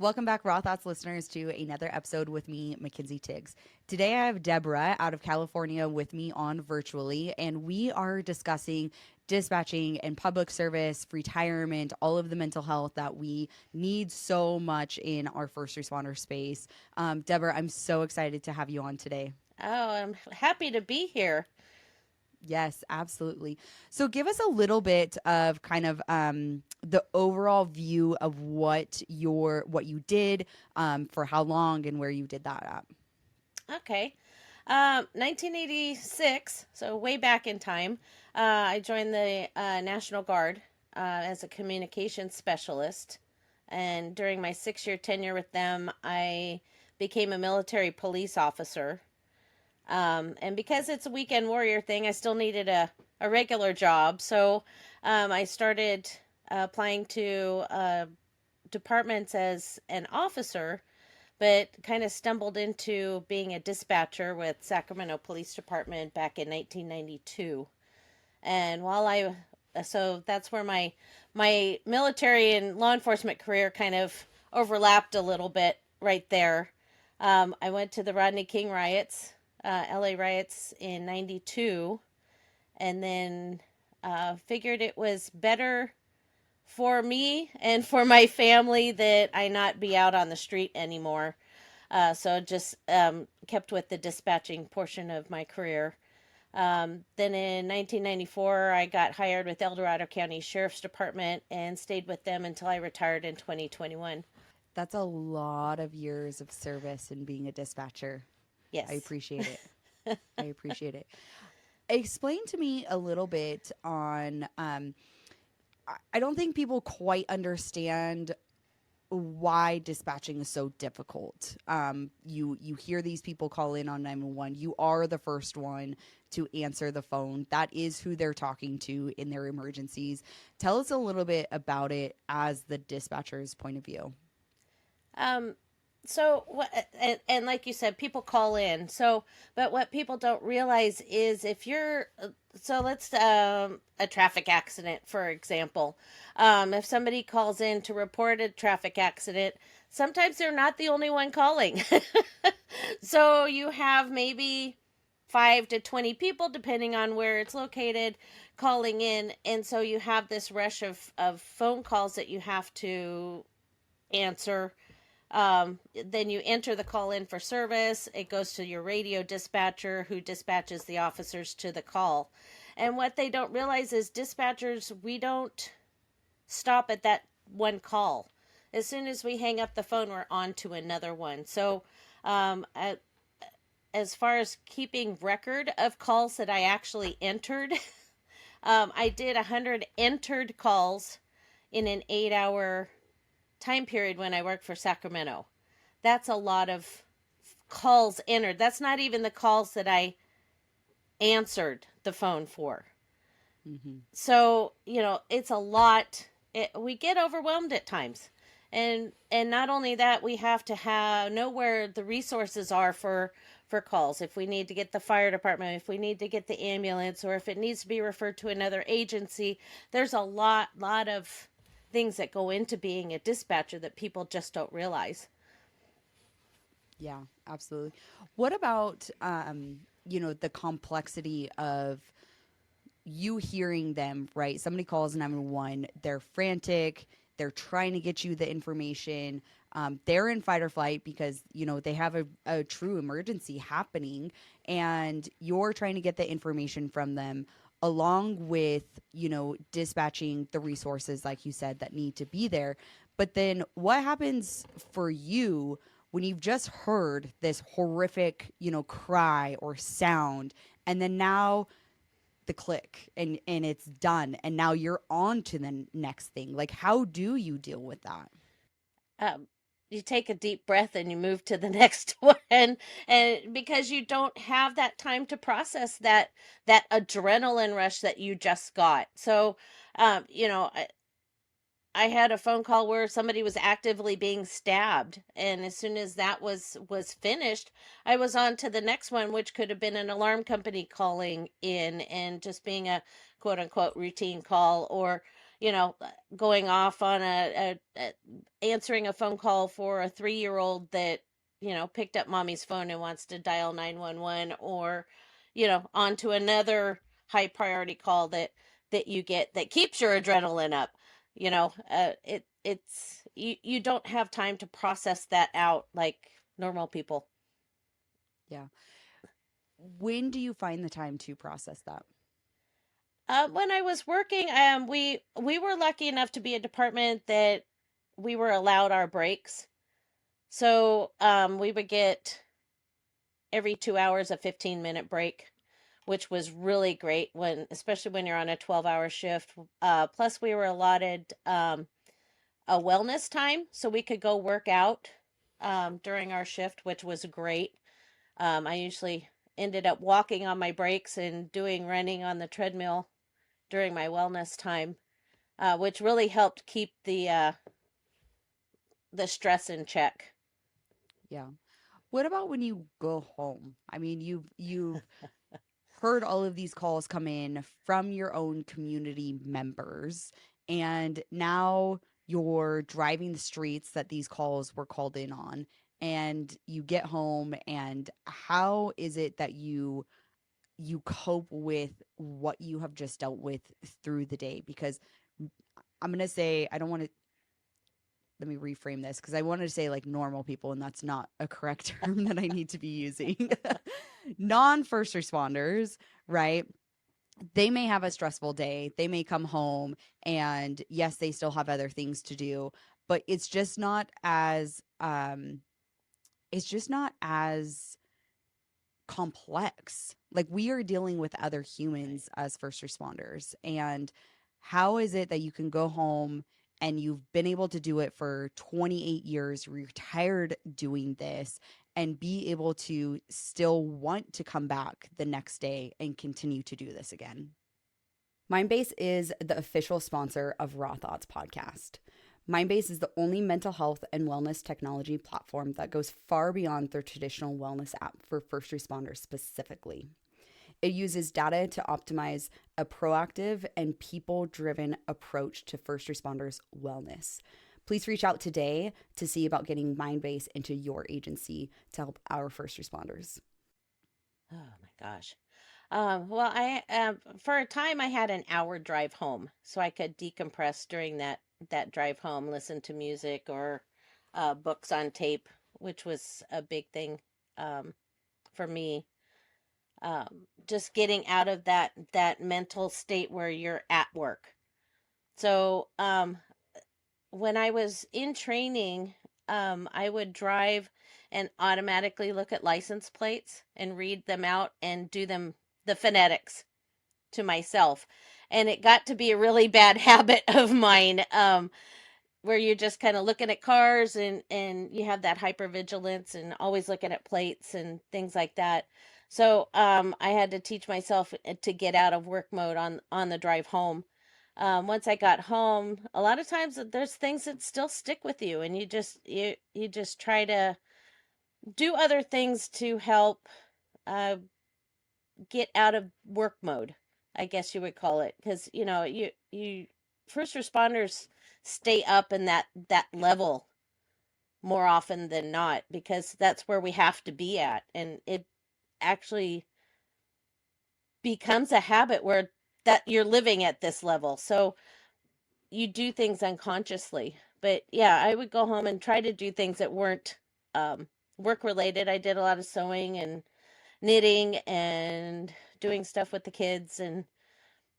Welcome back, Raw Thoughts listeners, to another episode with me, Mackenzie Tiggs. Today I have Debrah out of California with me on virtually, and we are discussing dispatching and public service, retirement, all of the mental health that we need so much in our first responder space. Deborah, I'm so excited to have you on today. Oh, I'm happy to be here. Yes, absolutely. So, give us a little bit of kind of the overall view of what you did, for how long, and where you did that at. Okay. 1986, so way back in time, I joined the National Guard as a communications specialist. And during my 6 year tenure with them, I became a military police officer. And because it's a weekend warrior thing, I still needed a regular job. So I started applying to departments as an officer, but kind of stumbled into being a dispatcher with Sacramento Police Department back in 1992. And so that's where my military and law enforcement career kind of overlapped a little bit right there. I went to the Rodney King riots, LA riots in 92, and then figured it was better for me and for my family that I not be out on the street anymore. So just kept with the dispatching portion of my career. Then in 1994, I got hired with El Dorado County Sheriff's Department and stayed with them until I retired in 2021. That's a lot of years of service and being a dispatcher. I Yes. appreciate it. I appreciate it. Explain to me a little bit on. I don't think people quite understand why dispatching is so difficult. You hear these people call in on 911. You are the first one to answer the phone. That is who they're talking to in their emergencies. Tell us a little bit about it as the dispatcher's point of view. Um, so and like you said, people call in. So, but what people don't realize is if you're so let's a traffic accident for example. If somebody calls in to report a traffic accident, sometimes they're not the only one calling. So you have maybe 5 to 20 people, depending on where it's located, calling in, and so you have this rush of phone calls that you have to answer. Then you enter the call in for service. It goes to your radio dispatcher who dispatches the officers to the call. And what they don't realize is dispatchers, we don't stop at that one call. As soon as we hang up the phone, we're on to another one. So, as far as keeping record of calls that I actually entered, I did 100 entered calls in an 8 hour time period when I worked for Sacramento. That's a lot of calls entered. That's not even the calls that I answered the phone for. Mm-hmm. So, it's a lot. We get overwhelmed at times. And not only that, we have to know where the resources are for calls. If we need to get the fire department, if we need to get the ambulance, or if it needs to be referred to another agency, there's a lot of things that go into being a dispatcher that people just don't realize. Yeah, absolutely. What about the complexity of you hearing them, right? Somebody calls 911, they're frantic, they're trying to get you the information. They're in fight or flight because, they have a true emergency happening, and you're trying to get the information from them along with, dispatching the resources, like you said, that need to be there. But then what happens for you when you've just heard this horrific, cry or sound, and then now the click and it's done, and now you're on to the next thing? Like, how do you deal with that? um, you take a deep breath and you move to the next one, and because you don't have that time to process that adrenaline rush that you just got. So I had a phone call where somebody was actively being stabbed, and as soon as that was finished, I was on to the next one, which could have been an alarm company calling in and just being a quote unquote routine call, or going off on answering a phone call for a 3-year-old that, picked up mommy's phone and wants to dial 911, or, onto another high priority call that you get that keeps your adrenaline up. You don't have time to process that out like normal people. Yeah. When do you find the time to process that? When I was working, we were lucky enough to be a department that we were allowed our breaks. So we would get every 2 hours a 15-minute break, which was really great especially when you're on a 12-hour shift. Plus, we were allotted a wellness time, so we could go work out during our shift, which was great. I usually ended up walking on my breaks and doing running on the treadmill during my wellness time, which really helped keep the stress in check. Yeah. What about when you go home? I mean, you've heard all of these calls come in from your own community members, and now you're driving the streets that these calls were called in on, and you get home, and how is it that you cope with what you have just dealt with through the day? Because I'm going to say, I don't want to, let me reframe this, because I wanted to say like normal people, and that's not a correct term that I need to be using. Non first responders, right? They may have a stressful day. They may come home, and yes, they still have other things to do, but it's just not as complex. Like, we are dealing with other Right. humans as first responders. And how is it that you can go home and you've been able to do it for 28 years, you're retired doing this, and be able to still want to come back the next day and continue to do this again? Mindbase is the official sponsor of Raw Thoughts podcast. Mindbase is the only mental health and wellness technology platform that goes far beyond their traditional wellness app for first responders specifically. It uses data to optimize a proactive and people driven approach to first responders' wellness. Please reach out today to see about getting Mindbase into your agency to help our first responders. Oh my gosh. Well, I for a time I had an hour drive home, so I could decompress during that drive home, listen to music or books on tape, which was a big thing for me. Just getting out of that mental state where you're at work. So when I was in training, I would drive and automatically look at license plates and read them out and do them the phonetics to myself. And it got to be a really bad habit of mine, where you're just kind of looking at cars and you have that hypervigilance and always looking at plates and things like that. So I had to teach myself to get out of work mode on the drive home. Once I got home, a lot of times there's things that still stick with you, and you just try to do other things to help uh, get out of work mode, I guess you would call it, because you first responders stay up in that level more often than not because that's where we have to be at, and it actually becomes a habit where that you're living at this level. So you do things unconsciously. But yeah, I would go home and try to do things that weren't um, work related. I did a lot of sewing and knitting and doing stuff with the kids and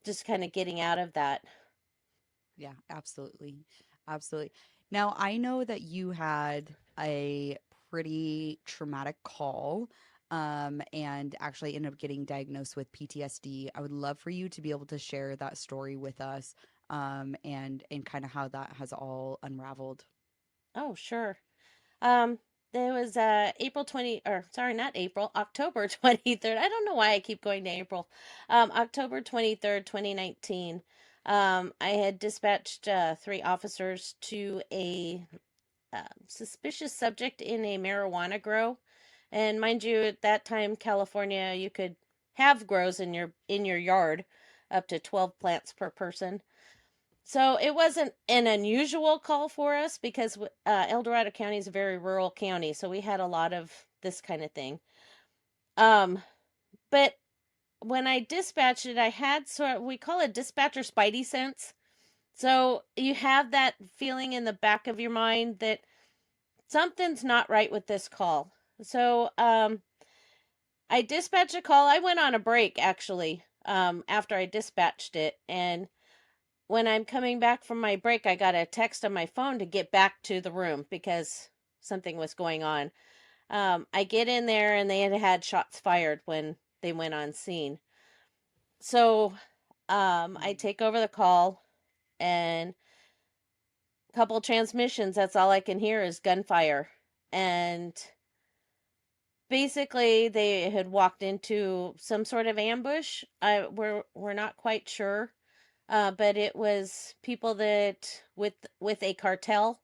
just kind of getting out of that. Yeah, absolutely. Absolutely. Now, I know that you had a pretty traumatic call, and actually ended up getting diagnosed with PTSD. I would love for you to be able to share that story with us, and kind of how that has all unraveled. Oh, sure. There was April 20, or sorry, not April, October 23rd. I don't know why I keep going to April. October 23rd, 2019. I had dispatched three officers to a suspicious subject in a marijuana grow. And mind you, at that time, California, you could have grows in your yard, up to 12 plants per person. So it wasn't an unusual call for us because El Dorado County is a very rural county, so we had a lot of this kind of thing. Um, but when I dispatched it, I had sort of, we call it dispatcher spidey sense. So you have that feeling in the back of your mind that something's not right with this call. So I dispatched a call. I went on a break actually after I dispatched it, and when I'm coming back from my break, I got a text on my phone to get back to the room because something was going on. I get in there and they had shots fired when they went on scene. So I Mm. take over the call and a couple transmissions. That's all I can hear is gunfire. And basically, they had walked into some sort of ambush. We're not quite sure, but it was people that with a cartel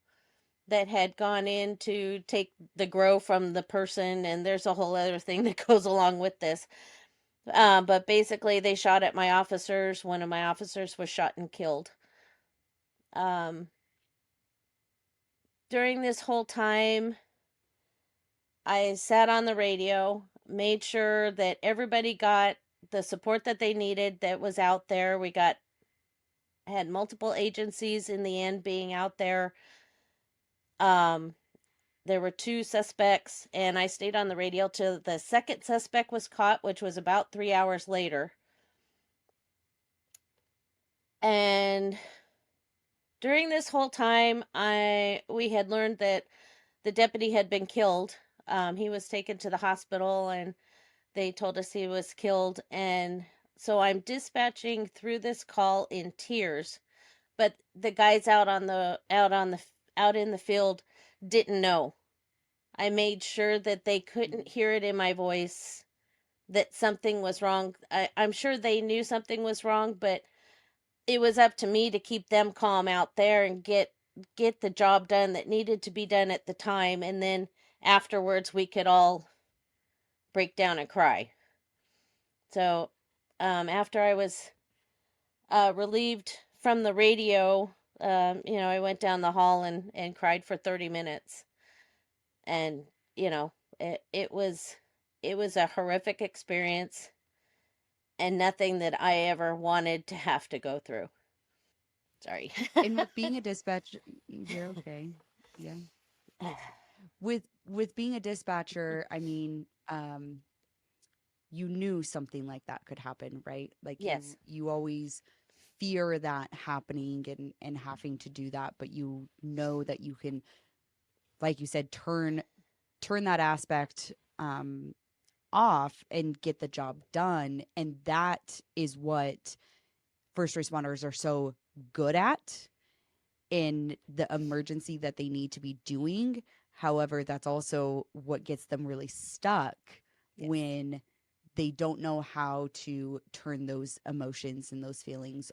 that had gone in to take the grow from the person, and there's a whole other thing that goes along with this. But basically, they shot at my officers. One of my officers was shot and killed. Um, During this whole time, I sat on the radio, made sure that everybody got the support that they needed that was out there. We got had multiple agencies in the end being out there. Um, there were two suspects, and I stayed on the radio till the second suspect was caught, which was about 3 hours later. And during this whole time, I we had learned that the deputy had been killed. He was taken to the hospital, and they told us he was killed. And so I'm dispatching through this call in tears. But the guys out in the field didn't know. I made sure that they couldn't Mm. hear it in my voice that something was wrong. I'm sure they knew something was wrong, but it was up to me to keep them calm out there and get the job done that needed to be done at the time, and then afterwards we could all break down and cry. So after I was relieved from the radio, I went down the hall and cried for 30 minutes, and you know it was a horrific experience and nothing that I ever wanted to have to go through. Sorry. And with being a dispatcher, you're okay. Yeah. With being a dispatcher, I mean, you knew something like that could happen, right? Like Yes, you always fear that happening and having to do that, but you know that you can, like you said, turn that aspect off and get the job done. And that is what first responders are so good at in the emergency that they need to be doing. However, that's also what gets them really stuck yes, when they don't know how to turn those emotions and those feelings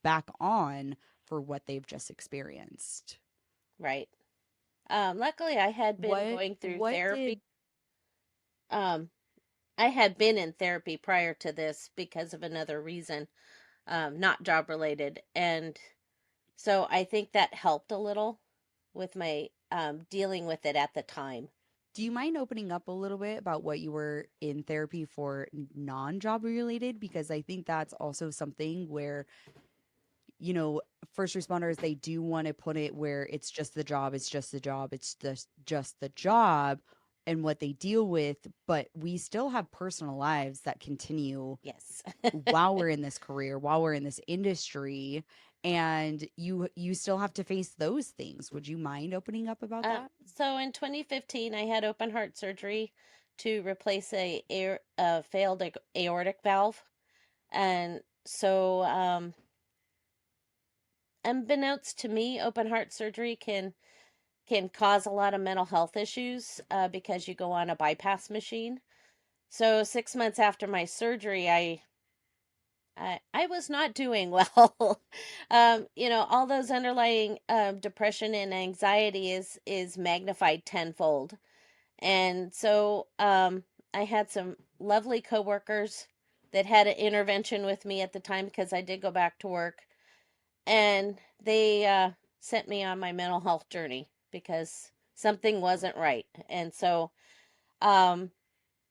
back on for what they've just experienced. right. Luckily, I had been What going through what therapy. did Um, I had been in therapy prior to this because of another reason, not job related. And so I think that helped a little with my dealing with it at the time. do you mind opening up a little bit about what you were in therapy for non-job related? Because I think that's also something where, first responders, they do want to put it where it's just the job, it's just the job, it's just the job and what they deal with, but we still have personal lives that continue Yes. while we're in this career, while we're in this industry, and you still have to face those things. Would you mind opening up about that? So in 2015, I had open heart surgery to replace a failed aortic valve. And so, unbeknownst to me, open heart surgery can cause a lot of mental health issues because you go on a bypass machine. So 6 months after my surgery, I was not doing well. All those underlying depression and anxiety is magnified tenfold. And so I had some lovely coworkers that had an intervention with me at the time because I did go back to work. and they sent me on my mental health journey because something wasn't right. And so um,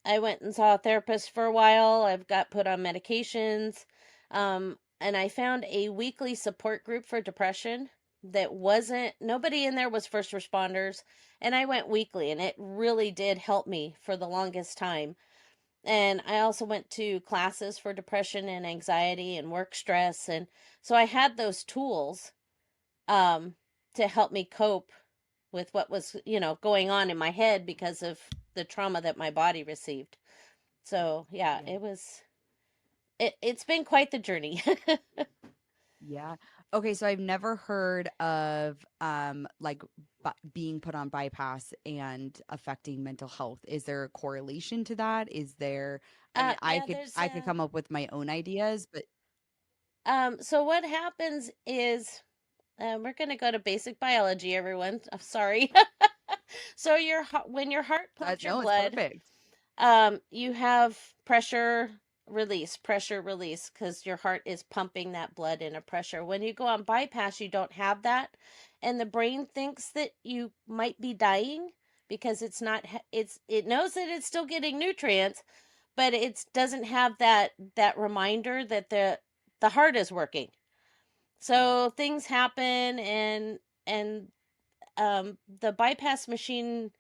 I went and saw a therapist for a while. I've got put on medications. And I found a weekly support group for depression that wasn't, nobody in there was first responders. And I went weekly, and it really did help me for the longest time. And I also went to classes for depression and anxiety and work stress. And so I had those tools um, to help me cope with what was, going on in my head because of the trauma that my body received. So yeah, Yeah. it's been quite the journey. Yeah. Okay, so I've never heard of like being put on bypass and affecting mental health. Is there a correlation to that? Is there, I mean, Yeah, there's I could come up with my own ideas, but so what happens is we're going to go to basic biology, everyone. I'm sorry. So when your heart pumps your no, it's blood, perfect. you have pressure release, because your heart is pumping that blood in a pressure. When you go on bypass, you don't have that, and the brain thinks that you might be dying because it's not. It knows that it's still getting nutrients, but it doesn't have that reminder that the heart is working. Right. So things happen, and the bypass machine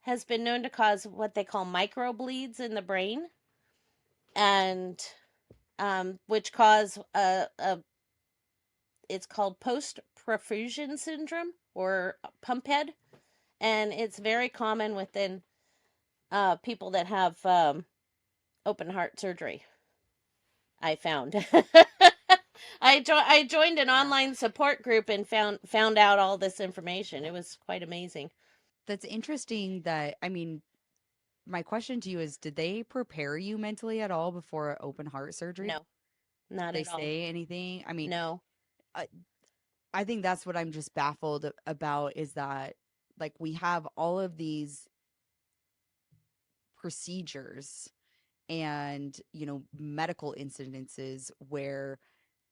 has been known to cause what they call microbleeds in the brain, and which cause a it's called post perfusion syndrome, or pump head, and it's very common within people that have open heart surgery. I found. I joined an Yeah. online support group and found out all this information. It was quite amazing. That's interesting that, I mean, my question to you is, did they prepare you mentally at all before open heart surgery? No, not They at all. say anything? I mean, No. I, I think that's what I'm just baffled about is that like we have all of these procedures and, medical incidences where,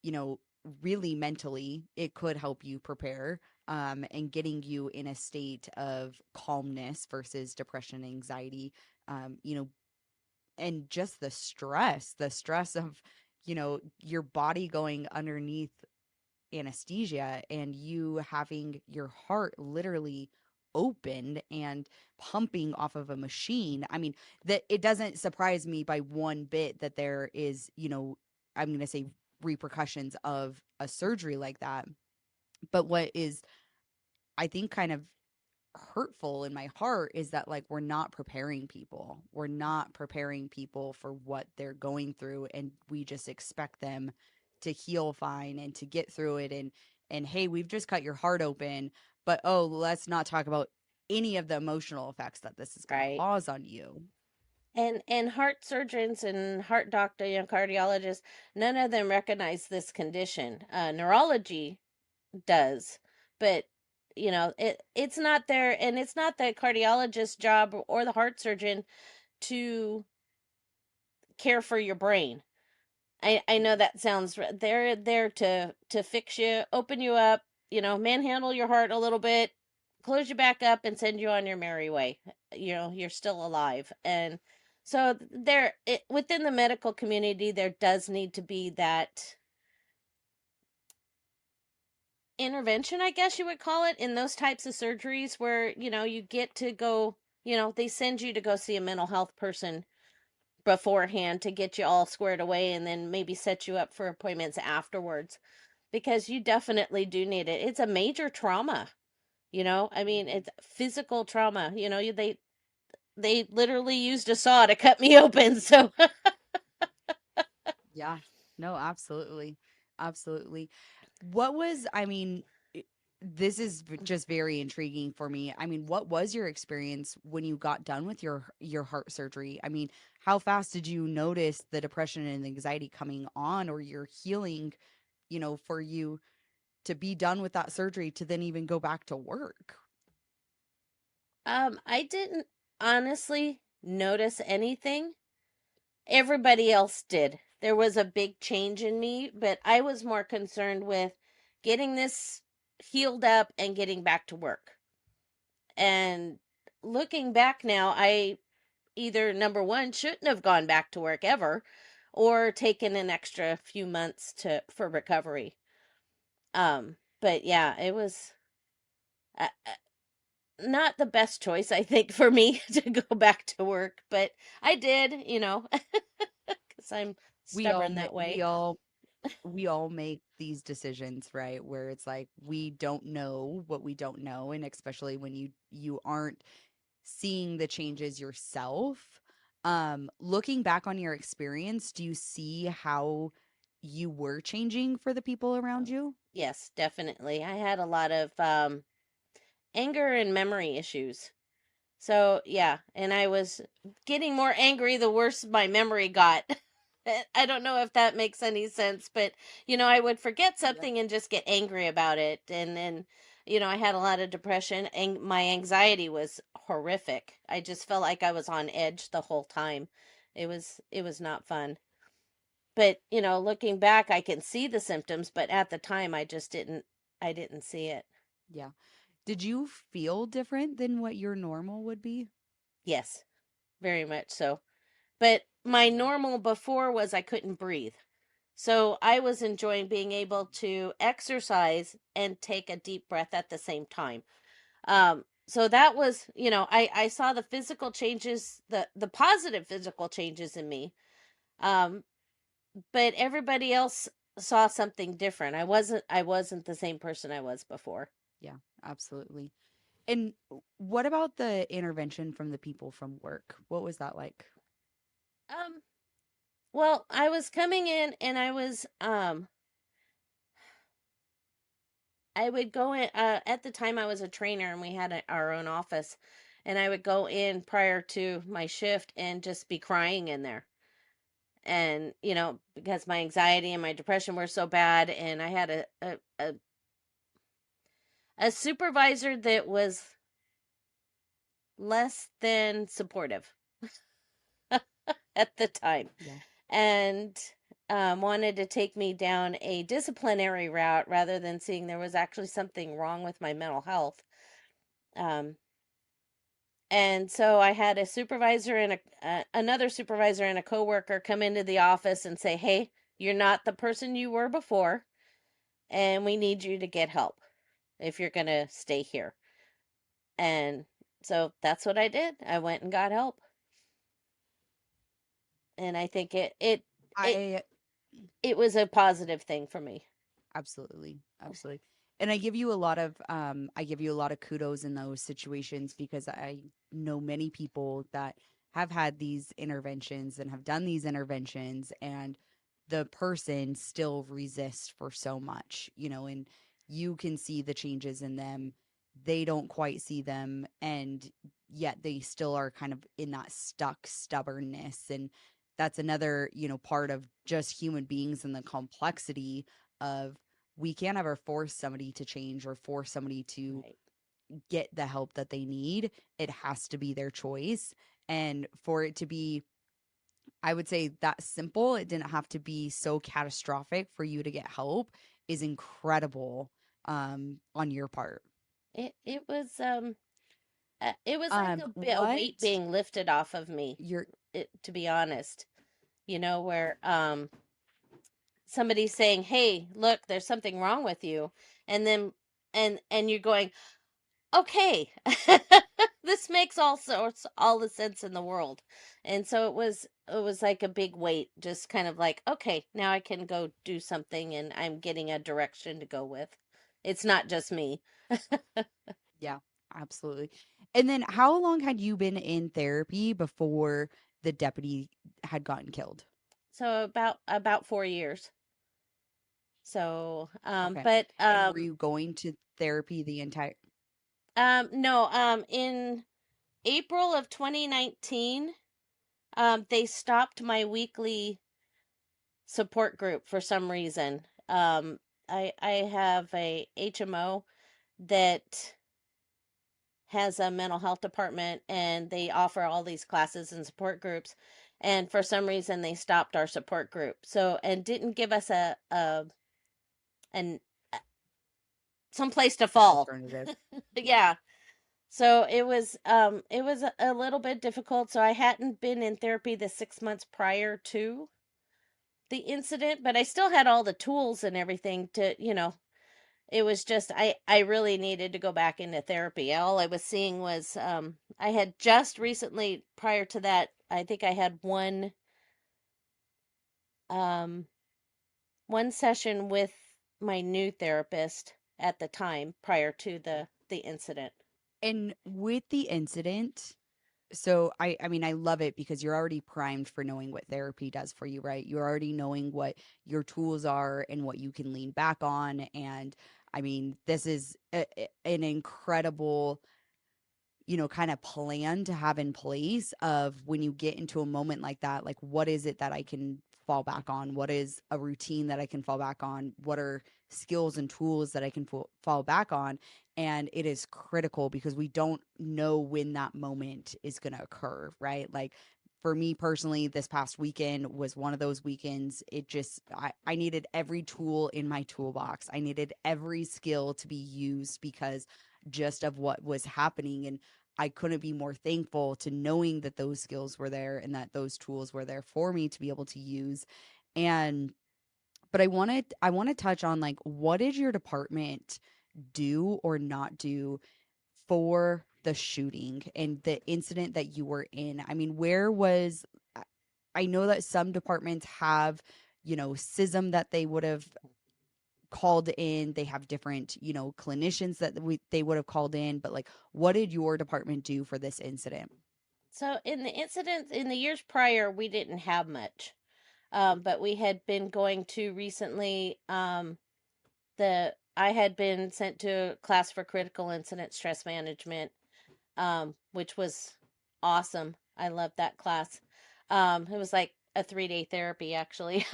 you know, really mentally it could help you prepare and getting you in a state of calmness versus depression, anxiety, and just the stress of, your body going underneath anesthesia and you having your heart literally opened and pumping off of a machine. I mean, that it doesn't surprise me by one bit that there is, I'm going to say repercussions of a surgery like that. But what is, I think, kind of hurtful in my heart is that like we're not preparing people. We're not preparing people for what they're going through and we just expect them to heal fine and to get through it and hey, we've just cut your heart open, but oh, let's not talk about any of the emotional effects that this is going to Right. cause on you. And heart surgeons and heart doctor, cardiologists, none of them recognize this condition. Neurology does, but it's not there, and it's not the cardiologist's job or the heart surgeon to care for your brain. I know that sounds they're there to fix you, open you up, manhandle your heart a little bit, close you back up, and send you on your merry way. You're still alive. And so within the medical community, there does need to be that intervention, I guess you would call it, in those types of surgeries where, you get to go, they send you to go see a mental health person beforehand to get you all squared away, and then maybe set you up for appointments afterwards, because you definitely do need it. It's a major trauma, I mean, Mhm. it's physical trauma. They literally used a saw to cut me open. So Yeah. No, absolutely. Absolutely. What was, I mean, this is just very intriguing for me. I mean, what was your experience when you got done with your heart surgery? I mean, how fast did you notice the depression and anxiety coming on or your healing, for you to be done with that surgery to then even go back to work? I didn't honestly notice anything. Everybody else did. There was a big change in me, but I was more concerned with getting this healed up and getting back to work. And looking back now, I either number one shouldn't have gone back to work ever or taken an extra few months to for recovery. But yeah, it was not the best choice, I think, for me to go back to work, but I did, because I'm We all stubborn ma- that we way. all we all make these decisions, right? Where it's like we don't know what we don't know, and especially when you aren't seeing the changes yourself. Looking back on your experience, do you see how you were changing for the people around Oh, you? yes, definitely. I had a lot of anger and memory issues. So, yeah, and I was getting more angry the worse my memory got. I don't know if that makes any sense, but I would forget Yeah. something and just get angry about it. And then, I had a lot of depression and my anxiety was horrific. I just felt like I was on edge the whole time. It was not fun. But, looking back, I can see the symptoms, but at the time I didn't see it. Yeah. Did you feel different than what your normal would be? Yes, very much so. But my Yeah. normal before was I couldn't breathe. So I was enjoying being able to exercise and take a deep breath at the same time. So that was, I saw the physical changes, the positive physical changes in me. Um, but everybody else saw something different. I wasn't the same person I was before. Yeah, absolutely. And what about the intervention from the people from work? What was that like? Um, well, I was coming in and I would go in at the time I was a trainer and we had our own office and I would go in prior to my shift and just be crying in there. And because my anxiety and my depression were so bad and I had a supervisor that was less than supportive at the time Yeah. and wanted to take me down a disciplinary route rather than seeing there was actually something wrong with my mental health. Um, And so I had a supervisor and another supervisor and a coworker come into the office and say, "Hey, you're not the person you were before, and we need you to get help if you're going to stay here." And so that's what I did. I went and got help. And I think it I it was a positive thing for me. Absolutely. Absolutely. And I give you a lot of kudos in those situations because I know many people that have had these interventions and have done these interventions, and the person still resists for so much, and you can see the changes in them. They don't quite see them, and yet they still are kind of in that stuck stubbornness. And that's another, part of just human beings and the complexity of we can't ever force somebody to change or force somebody to Right. get the help that they need. It has to be their choice. And for it to be, I would say, that simple, it didn't have to be so catastrophic for you to get help, is incredible on your part. It was like a weight What being lifted off of me, you're to be honest. Where somebody's saying, "Hey, look, there's something wrong with you," and then and you're going, "Okay, this makes all the sense in the world." And so it was like a big weight, just kind of like, "Okay, now I can go do something, and I'm getting a direction to go with. It's not just me." Yeah, absolutely. And then how long had you been in therapy before the deputy had gotten killed? So about 4 years. So, Okay. but And were you going to therapy the entire no, in April of 2019, they stopped my weekly support group for some reason. I have a HMO that has a mental health department and they offer all these classes and support groups, and for some reason they stopped our support group. So and didn't give us an someplace to the fall. alternative. Yeah. Yeah. So it was a little bit difficult. So I hadn't been in therapy the 6 months prior to the incident, but I still had all the tools and everything to, it was just I really needed to go back into therapy. All I was seeing was I had just recently prior to that, I think I had um one session with my new therapist at the time prior to the incident. And with the incident, so I mean I love it because you're already primed for knowing what therapy does for you, right? You're already knowing what your tools are and what you can lean back on. And I mean, this is an incredible, kind of plan to have in place of when you get into a moment like that, like what is it that I can fall back on? What is a routine that I can fall back on? What are skills and tools that I can fall back on? And it is critical because we don't know when that moment is going to occur, right? Like for me personally, this past weekend was one of those weekends. I needed every tool in my toolbox. I needed every skill to be used because just of what was happening. And I couldn't be more thankful to knowing that those skills were there and that those tools were there for me to be able to use. And but I want to touch on like what did your department do or not do for the shooting and the incident that you were in? I mean, where was I know that some departments have, SISM that they would have called in. They have different, clinicians that they would have called in, but like what did your department do for this incident? So in the incident in the years prior, we didn't have much. But we had been going to recently the I had been sent to a class for critical incident stress management, which was awesome. I loved that class. It was like a 3-day therapy actually.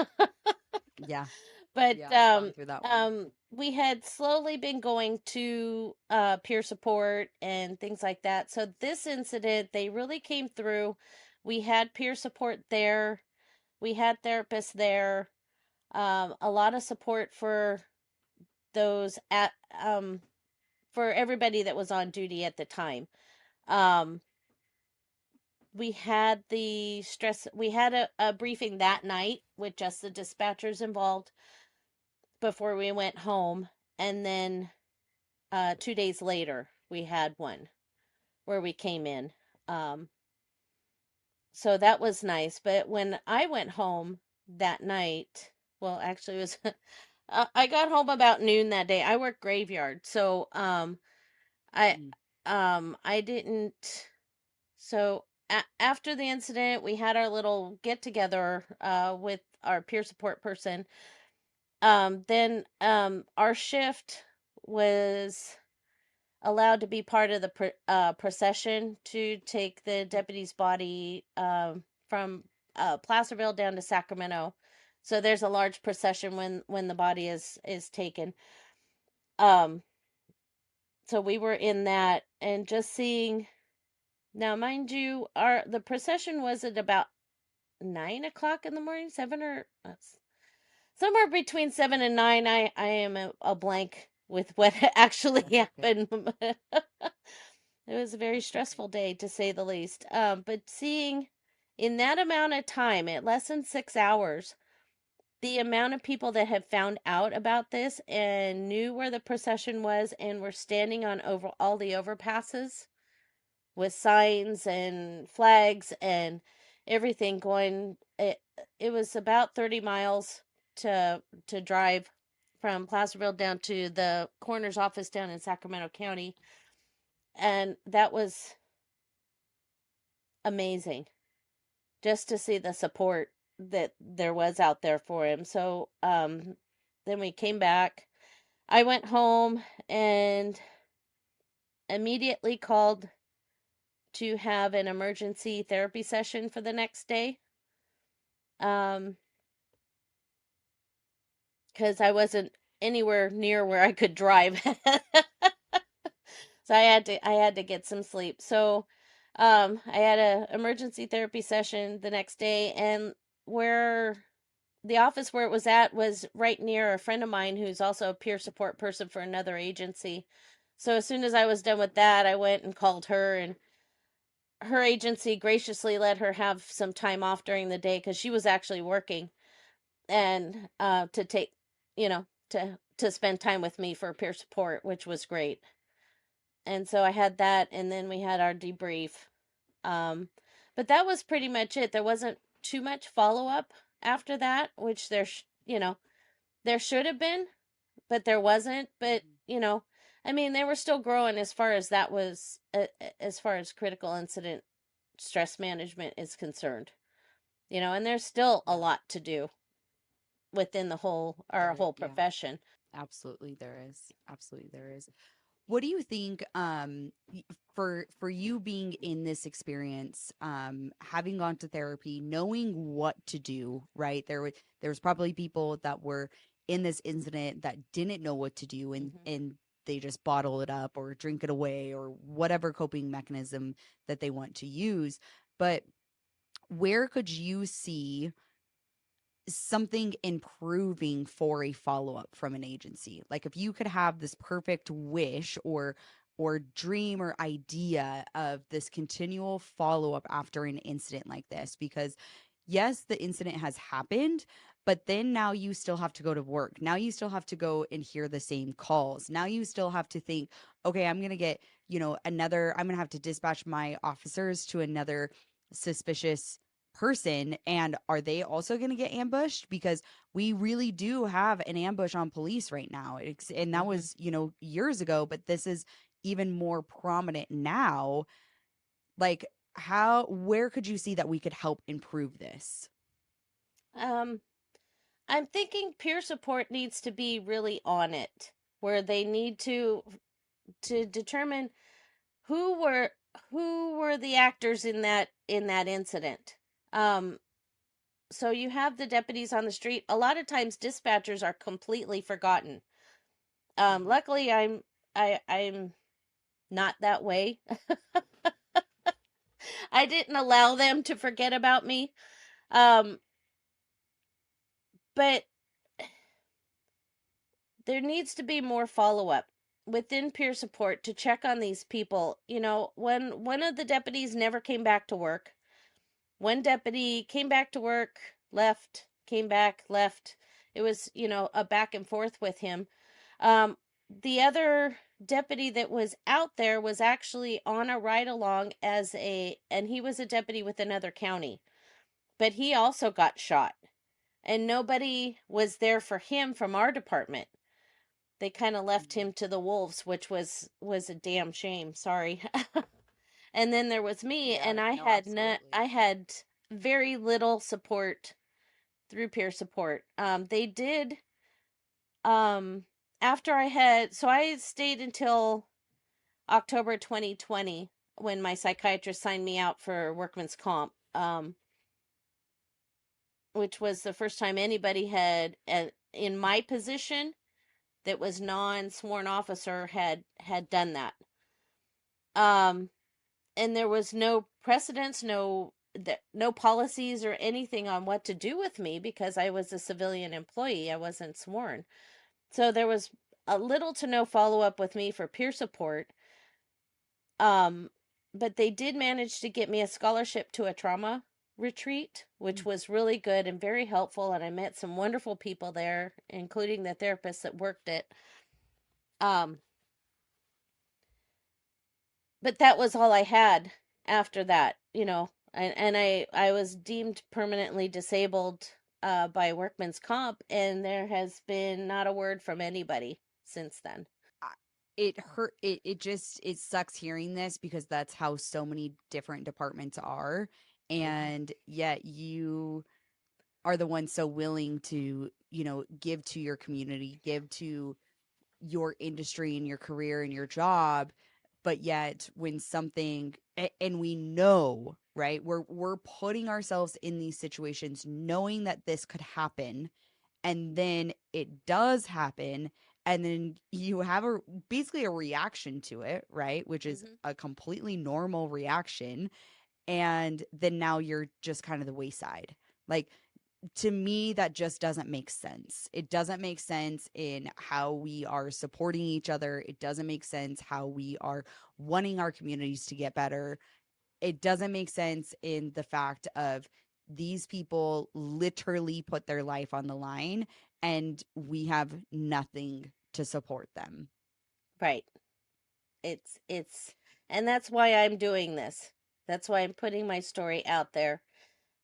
Yeah. But Yeah, I've gone through that one. we had slowly been going to peer support and things like that. So this incident, they really came through. We had peer support there. We had therapists there. A lot of support for those at for everybody that was on duty at the time. Um, we had a briefing that night with just the dispatchers involved before we went home, and then 2 days later we had one where we came in. Um, so that was nice. But when I went home that night, well, actually, it was I got home about noon that day. I worked graveyard, so I Mm. I didn't. So after the incident, we had our little get together with our peer support person. Then our shift was allowed to be part of the procession to take the deputy's body from Placerville down to Sacramento. So there's a large procession when the body is taken. Um, so we were in that and just seeing. Now, mind you, our the procession was at about 9 o'clock in the morning, seven or somewhere between 7 and 9. I am a blank with what actually That's okay. happened. It was a very stressful day to say the least. But seeing in that amount of time, at less than 6 hours, the amount of people that have found out about this and knew where the procession was and were standing on over all the overpasses with signs and flags and everything going. It was about 30 miles to drive from Placerville down to the coroner's office down in Sacramento County, and that was amazing just to see the support that there was out there for him. So then we came back. I went home and immediately called to have an emergency therapy session for the next day. Um, because I wasn't anywhere near where I could drive. So I had to get some sleep. So I had a emergency therapy session the next day, and where the office where it was at was right near a friend of mine who's also a peer support person for another agency. So as soon as I was done with that, I went and called her, and her agency graciously let her have some time off during the day because she was actually working, and to take, to spend time with me for peer support, which was great. And so I had that, and then we had our debrief. Um, but that was pretty much it. There wasn't too much follow up after that, which there should have been, but there wasn't. But Mhm. I mean, they were still growing as far as that was, as far as critical incident stress management is concerned. And there's still a Yeah, lot to do within our whole yeah, profession. absolutely there is. Absolutely there is. What do you think for you being in this experience, having gone to therapy, knowing what to do, right? There was probably people that were in this incident that didn't know what to do, and Hmm. they just bottle it up or drink it away or whatever coping mechanism that they want to use. But where could you see something improving for a follow-up from an agency? Like if you could have this perfect wish or dream or idea of this continual follow-up after an incident like this, because yes, the incident has happened, but then now you still have to go to work. Now you still have to go and hear the same calls. Now you still have to think, okay, I'm going to get, I'm going to have to dispatch my officers to another suspicious person, and are they also going to get ambushed? Because we really do have an ambush on police right now. And that Hmm. was, years ago, but this is even more prominent now. Like, where could you see that we could help improve this? Um, I'm thinking peer support needs to be really on it, where they need to determine who were who were the actors in that incident. Um, so you have the deputies on the street. A lot of times dispatchers are completely forgotten. Hmm. Luckily I'm not that way. I didn't allow them to forget about me. Um, but there needs to be more follow up within peer support to check on these people. When one of the deputies never came back to work, one deputy came back to work, left, came back, left. It was, a back and forth with him. Um, the other deputy that was out there was actually on a ride along and he was a deputy with another county, but he also got shot, and nobody was there for him from our department. They kind of left him to the wolves, which was a damn shame. Sorry. And then there was me, Yeah, and I no, had no, absolutely. I had very little support through peer support. They did um after I stayed until October 2020 when my psychiatrist signed me out for workman's comp, which was the first time anybody had in my position that was non-sworn officer had done that. Um, and there was no precedence, no policies or anything on what to do with me because I was a civilian employee. I wasn't sworn. So there was a little to no follow up with me for peer support. Um, but they did manage to get me a scholarship to a trauma retreat, which Mm. was really good and very helpful. And I met some wonderful people there, including the therapist that worked it. Um, but that was all I had after that. And I was deemed permanently disabled by workman's comp, and there has been not a word from anybody since then. I- it hurt it sucks hearing this because that's how so many different departments are, Hmm. and yet you are the one so willing to, give to your community, give to your industry and your career and your job. But yet when and we know, right, we're putting ourselves in these situations knowing that this could happen, and then it does happen, and then you have basically a reaction to it, right, which is Hmm. a completely normal reaction, and then now you're just kind of the wayside. Like, to me, that just doesn't make sense. It doesn't make sense in how we are supporting each other. It doesn't make sense how we are wanting our communities to get better. It doesn't make sense in the fact of these people literally put their life on the line and we have nothing to support them. Right. It's and that's why I'm doing this. That's why I'm putting my story out there.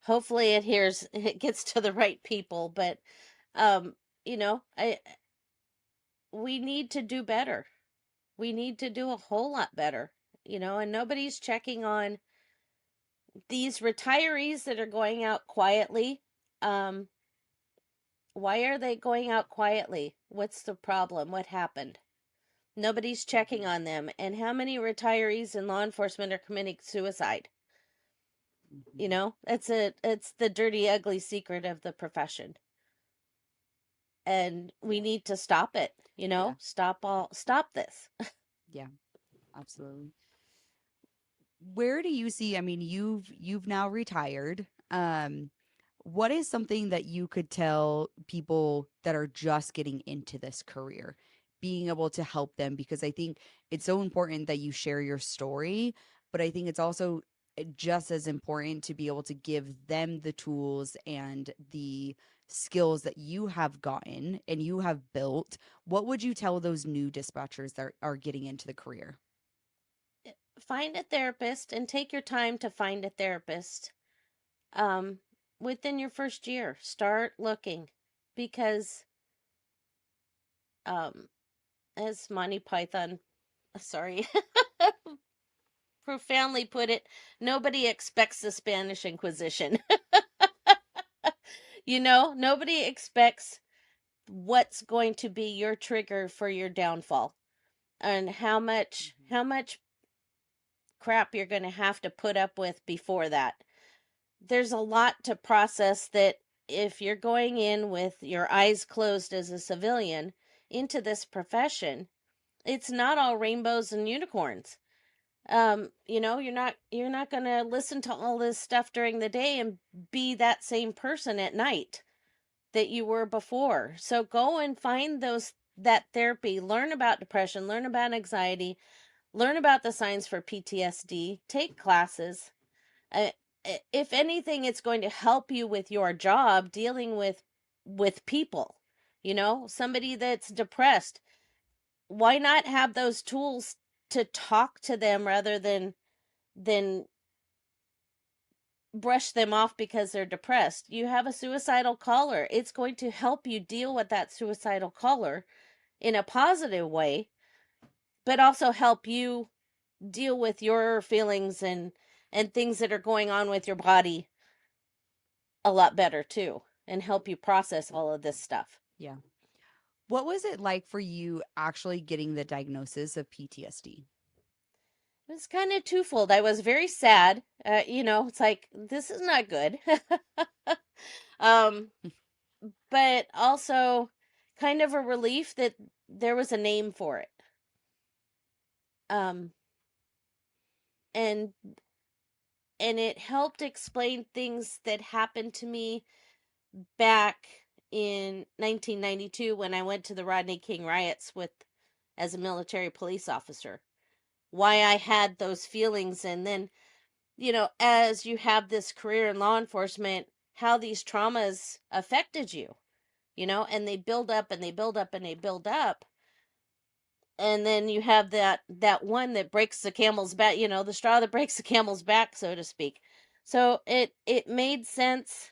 Hopefully it gets to the right people, but um I we need to do better. We need to do a whole lot better, and nobody's checking on these retirees that are going out quietly. Um why are they going out quietly? What's the problem? What happened? Nobody's checking Mhm. on them. And how many retirees in law enforcement are committing suicide? Mhm. It's the dirty, ugly secret of the profession. And we Yeah. need to stop it, Yeah. stop this. Yeah. Absolutely. Where do you see, I mean, you've now retired. What is something that you could tell people that are just getting into this career, being able to help them? Because I think it's so important that you share your story, but I think it's also just as important to be able to give them the tools and the skills that you have gotten and you have built. What would you tell those new dispatchers that are getting into the career? Find a therapist and take your time to find a therapist. Um, Within your first year, start looking because, um, as Monty Python, sorry, profoundly put it, nobody expects the Spanish Inquisition. Nobody expects what's going to be your trigger for your downfall and Mhm. how much crap you're going to have to put up with before that. There's a lot to process that if you're going in with your eyes closed as a civilian into this profession, it's not all rainbows and unicorns. You're not going to listen to all this stuff during the day and be that same person at night that you were before. So go and find those that therapy, learn about depression, learn about anxiety, learn about the signs for PTSD, take classes. Uh, if anything, it's going to help you with your job dealing with people. Somebody that's depressed. Why not have those tools to talk to them rather than brush them off because they're depressed? You have a suicidal caller. It's going to help you deal with that suicidal caller in a positive way, but also help you deal with your feelings and things that are going on with your body a lot better too, and help you process all of this stuff. Yeah. What was it like for you actually getting the diagnosis of PTSD? It was kind of twofold. I was very sad. It's like this is not good. um, but also kind of a relief that there was a name for it. Um, and and it helped explain things that happened to me back in 1992 when I went to the Rodney King riots with as a military police officer. Why I had those feelings, and then as you have this career in law enforcement, how these traumas affected you, and they build up and they build up and they build up. And then you have that one that breaks the camel's back, the straw that breaks the camel's back, so to speak. So it made sense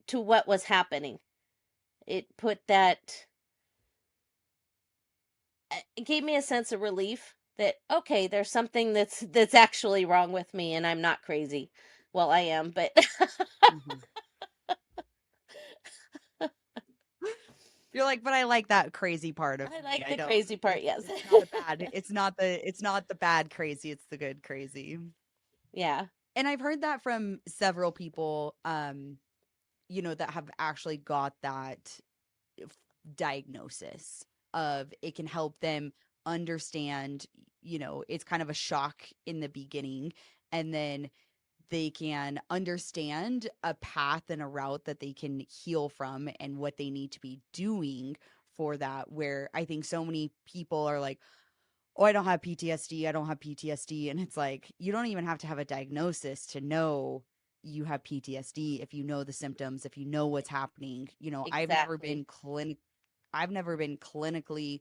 to what was happening. It put that it gave me a sense of relief that okay, there's something that's actually wrong with me and I'm not crazy. Well, I am, but Mhm. You're like, but I like that crazy part of I me. like I the don't. crazy part, yes. It's not a bad. It's not the bad crazy. It's the good crazy. Yeah. And I've heard that from several people. That have actually got that f- diagnosis of it can help them understand. It's kind of a shock in the beginning, and then they can understand a path and a route that they can heal from and what they need to be doing for that. Where I think so many people are like, oh, I don't have PTSD. I don't have PTSD. And it's like, you don't even have to have a diagnosis to know you have PTSD if you know the symptoms, if you know what's happening. Exactly. I've never been clinically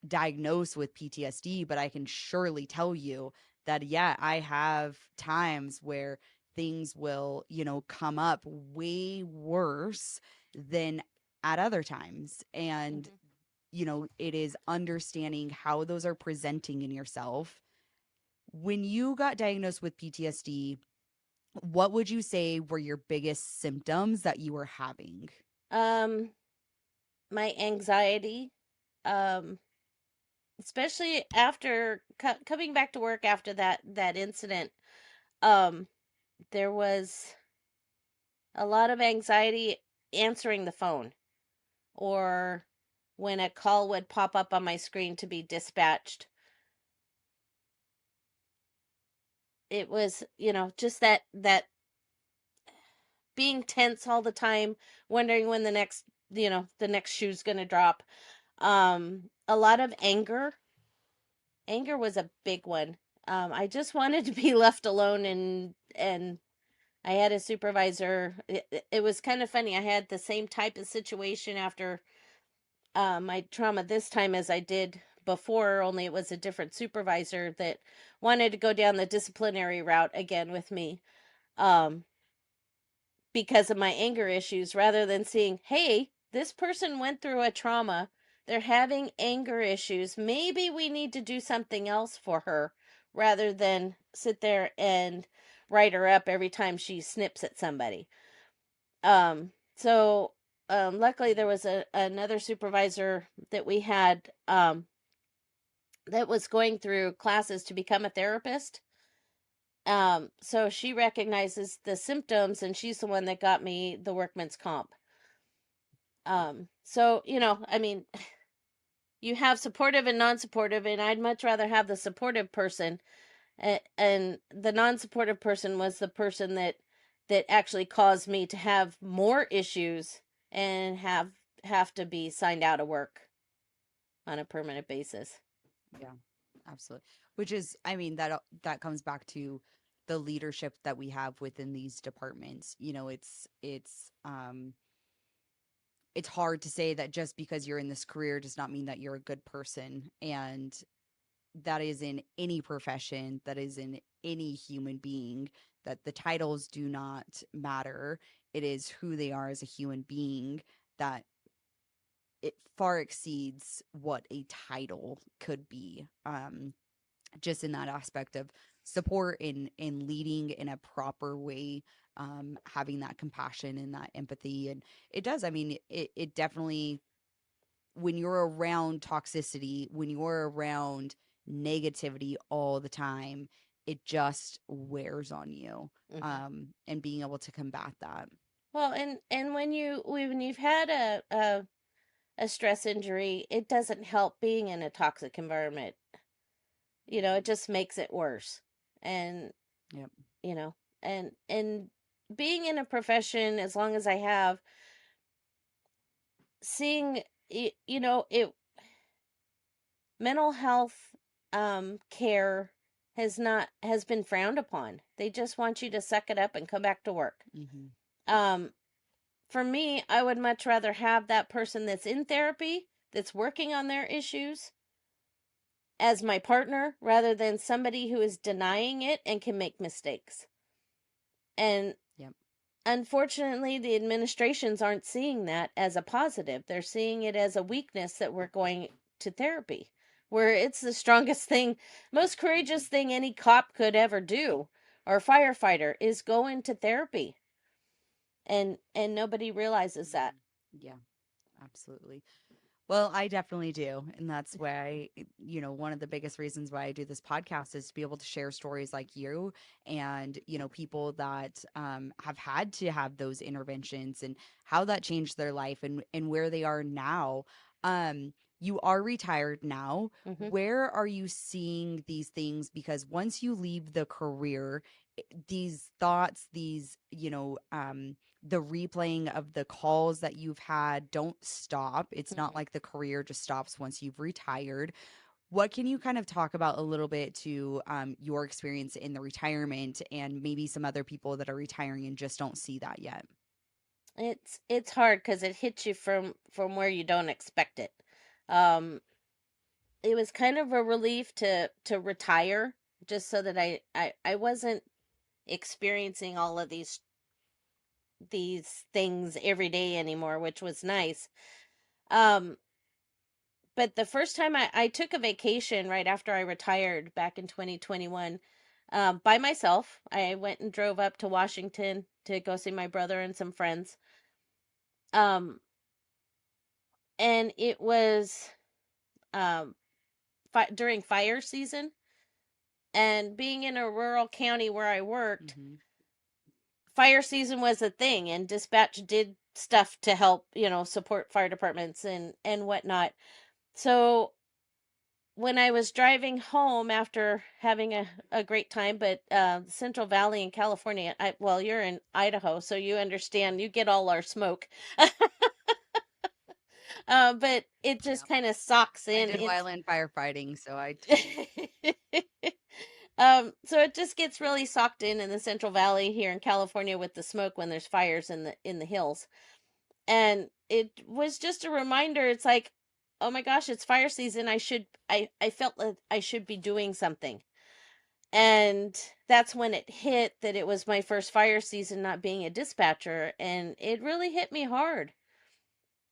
diagnosed with PTSD, but I can surely tell you that, yeah, I have times where things will, come up way worse than at other times. And, Hmm. it is understanding how those are presenting in yourself. When you got diagnosed with PTSD, what would you say were your biggest symptoms that you were having? Um, my anxiety, um, especially after coming back to work after that incident, um, there was a lot of anxiety answering the phone or when a call would pop up on my screen to be dispatched. It was, just that being tense all the time, wondering when the next shoe's going to drop. A lot of anger. Anger was a big one. I just wanted to be left alone, and I had a supervisor. It was kind of funny. I had the same type of situation after my trauma this time as I did before, only it was a different supervisor that wanted to go down the disciplinary route again with me. Um, because of my anger issues rather than seeing, hey, this person went through a trauma. They're having anger issues. Maybe we need to do something else for her rather than sit there and write her up every time she snips at somebody. So luckily there was another supervisor that we had that was going through classes to become a therapist. So she recognizes the symptoms and she's the one that got me the workman's comp. So, I mean, you have supportive and non-supportive, and I'd much rather have the supportive person. And the non-supportive person was the person that actually caused me to have more issues and have to be signed out of work on a permanent basis. Yeah, absolutely. Which is, I mean, that comes back to the leadership that we have within these departments. It's hard to say that just because you're in this career does not mean that you're a good person. And that is in any profession, that is in any human being, that the titles do not matter. It is who they are as a human being that it far exceeds what a title could be. Just in that aspect of support in leading in a proper way, having that compassion and that empathy. And it does, I mean, it definitely, when you're around toxicity, when you're around negativity all the time, it just wears on you. Hmm. And being able to combat that. Well, and when you've had a stress injury, it doesn't help being in a toxic environment. It just makes it worse. And Yep. you know and being in a profession as long as I have, seeing it, mental health care has been frowned upon. They just want you to suck it up and come back to work. Hmm. um for me, I would much rather have that person that's in therapy, that's working on their issues, as my partner rather than somebody who is denying it and can make mistakes. And Yep. unfortunately, the administrations aren't seeing that as a positive. They're seeing it as a weakness that we're going to therapy, where it's the strongest thing, most courageous thing any cop could ever do or firefighter is go into therapy. And nobody realizes that. Hmm. Yeah, absolutely. Well, I definitely do. And that's why, one of the biggest reasons why I do this podcast is to be able to share stories like you and, people that have had to have those interventions and how that changed their life and where they are now. You are retired now. Hmm. Where are you seeing these things? Because once you leave the career, these thoughts, these, the replaying of the calls that you've had don't stop. It's not like the career just stops once you've retired. What can you kind of talk about a little bit to your experience in the retirement and maybe some other people that are retiring and just don't see that yet? It's hard because it hits you from where you don't expect it. Um, it was kind of a relief to retire, just so that I wasn't experiencing all of these things every day anymore, which was nice. Um, but the first time I took a vacation right after I retired back in 2021, by myself. I went and drove up to Washington to go see my brother and some friends. Um, and it was um, during fire season. And being in a rural county where I worked, Hmm. fire season was a thing, and dispatch did stuff to help, support fire departments and whatnot. So when I was driving home after having a great time, but Central Valley in California, well, you're in Idaho, so you understand, you get all our smoke. But it Yeah. just kind of socks I in. did It's violin firefighting, so I so it just gets really socked in the Central Valley here in California with the smoke when there's fires in the hills. And it was just a reminder. It's like, oh my gosh, it's fire season. I felt that I should be doing something. And that's when it hit that it was my first fire season not being a dispatcher, and it really hit me hard.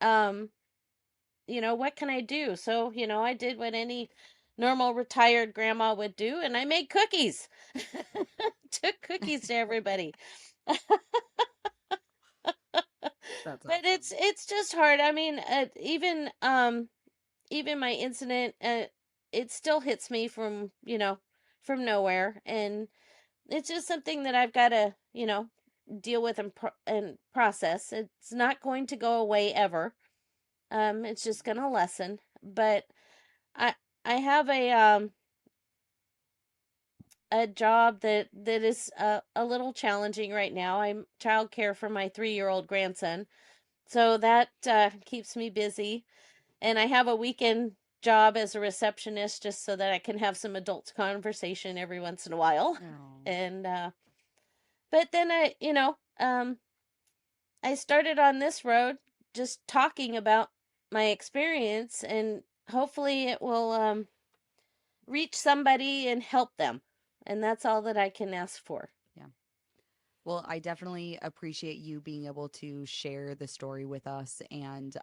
Um, what can I do? So, I did what any normal retired grandma would do, and I made cookies. Took cookies to everybody. that's But it's awesome. it's just hard. I mean, even my incident, it still hits me from nowhere, and it's just something that I've got to, deal with and process. It's not going to go away ever. It's just going to lessen. But I I have a job that is a little challenging right now. I'm childcare for my 3-year-old grandson, so that keeps me busy. And I have a weekend job as a receptionist just so that I can have some adult conversation every once in a while. Oh, And but then I started on this road just talking about my experience, and hopefully it will reach somebody and help them. And that's all that I can ask for. yeah. Well, I definitely appreciate you being able to share the story with us and,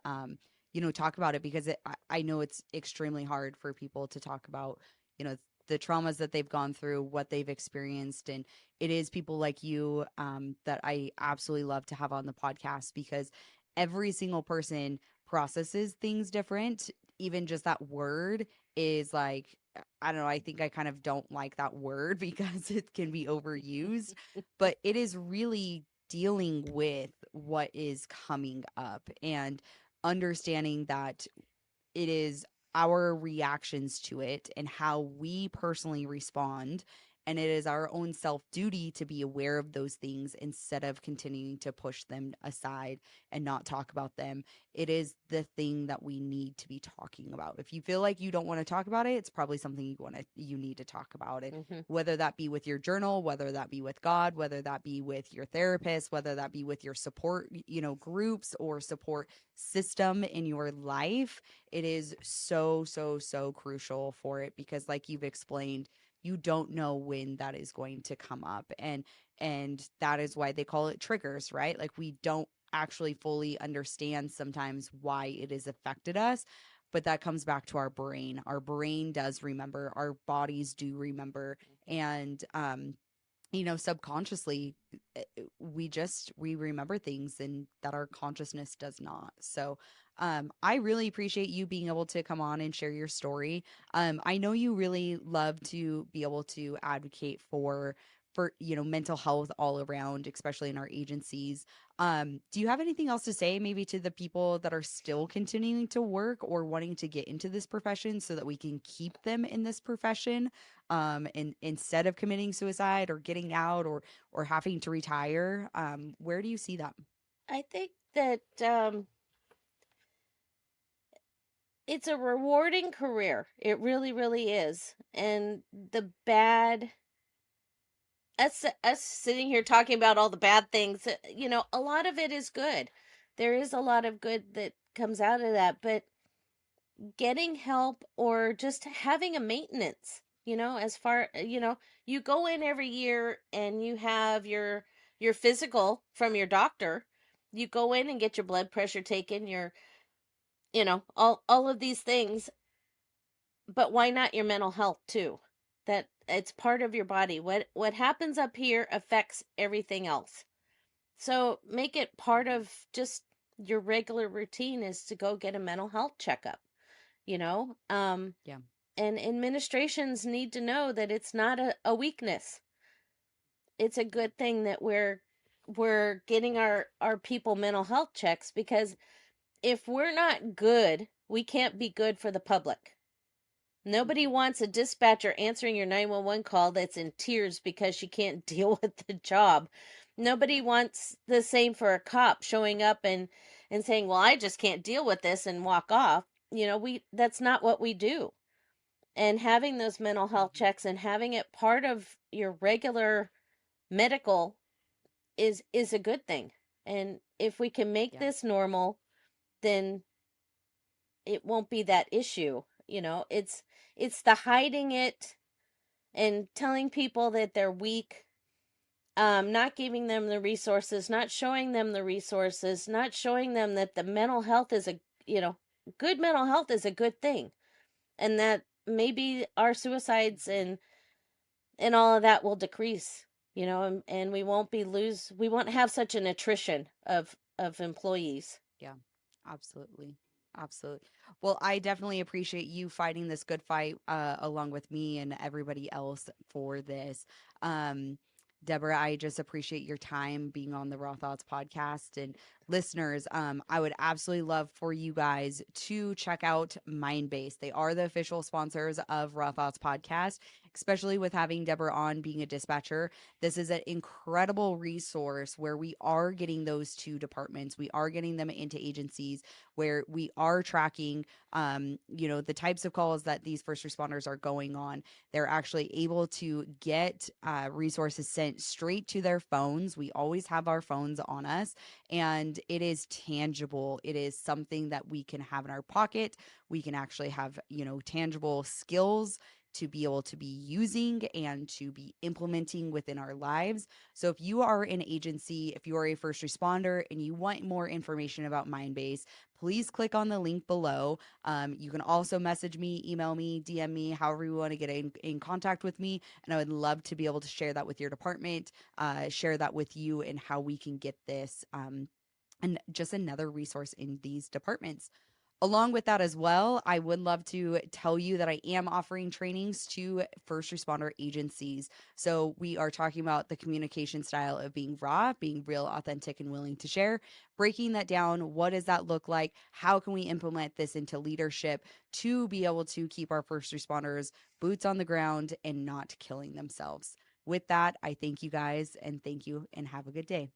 talk about it because I know it's extremely hard for people to talk about, you know, the traumas that they've gone through, what they've experienced. And it is people like you that I absolutely love to have on the podcast because every single person processes things different. Even just that word is like, I don't know, I think I kind of don't like that word because it can be overused, but it is really dealing with what is coming up and understanding that it is our reactions to it and how we personally respond. And it is our own self duty to be aware of those things instead of continuing to push them aside and not talk about them. It is the thing that we need to be talking about. If you feel like you don't want to talk about it, it's probably something you need to talk about it, Hmm. whether that be with your journal, whether that be with God, whether that be with your therapist, whether that be with your support, groups or support system in your life. It is so, so, so crucial for it because like you've explained, you don't know when that is going to come up. And that is why they call it triggers, right? Like we don't actually fully understand sometimes why it has affected us, but that comes back to our brain. Our brain does remember, our bodies do remember. And subconsciously we remember things and that our consciousness does not. So I really appreciate you being able to come on and share your story. I know you really love to be able to advocate for for, mental health all around, especially in our agencies. Do you have anything else to say maybe to the people that are still continuing to work or wanting to get into this profession so that we can keep them in this profession, and instead of committing suicide or getting out or having to retire? Where do you see that? I think that it's a rewarding career. It really, really is. And the bad, us sitting here talking about all the bad things, a lot of it is good. There is a lot of good that comes out of that, but getting help or just having a maintenance, as far, you go in every year and you have your physical from your doctor. You go in and get your blood pressure taken, your, all of these things, but why not your mental health too? That it's part of your body. What happens up here affects everything else. So make it part Mhm. of just your regular routine is to go get a mental health checkup, you know? Yeah. And administrations need to know that it's not a weakness. It's a good thing that we're getting our people mental health checks, because if we're not good, we can't be good for the public. Nobody Mhm. wants a dispatcher answering your 911 call that's in tears because she can't deal with the job. Nobody wants the same for a cop showing up and saying, "Well, I just can't deal with this," and walk off. We that's not what we do. And having those mental health Mhm. checks and having it part of your regular medical is a good thing. And if we can make Yeah. this normal, then it won't be that issue. It's the hiding it and telling people that they're weak, not giving them the resources, not showing them the resources, not showing them that the mental health is you know, good mental health is a good thing, and that maybe our suicides Mhm. and all of that will decrease, and we won't have such an attrition of employees. Yeah, absolutely. Absolutely. Well, I definitely appreciate you fighting this good fight, along with me and everybody else for this. Um, Deborah, I just appreciate your time being on the Raw Thoughts podcast. And listeners, I would absolutely love for you guys to check out Mindbase. They are the official sponsors of Raw Thoughts podcast, especially with having Deborah on being a dispatcher. This is an incredible resource where we are getting those two departments. We are getting them into agencies where we are tracking, the types of calls that these first responders are going on. They're actually able to get resources sent straight to their phones. We always have our phones on us, and it is tangible. It is something that we can have in our pocket. We can actually have, tangible skills to be able to be using and to be implementing within our lives. So if you are an agency, if you are a first responder and you want more information about Mindbase, please click on the link below. You can also message me, email me, DM me, however you want to get in contact with me. And I would love to be able to share that with your department, share that with you, and how we can get this. And just another resource in these departments. Along with that as well, I would love to tell you that I am offering trainings to first responder agencies. So we are talking about the communication style of being raw, being real, authentic, and willing to share, breaking that down. What does that look like? How can we implement this into leadership to be able to keep our first responders boots on the ground and not killing themselves? With that, I thank you guys and thank you and have a good day.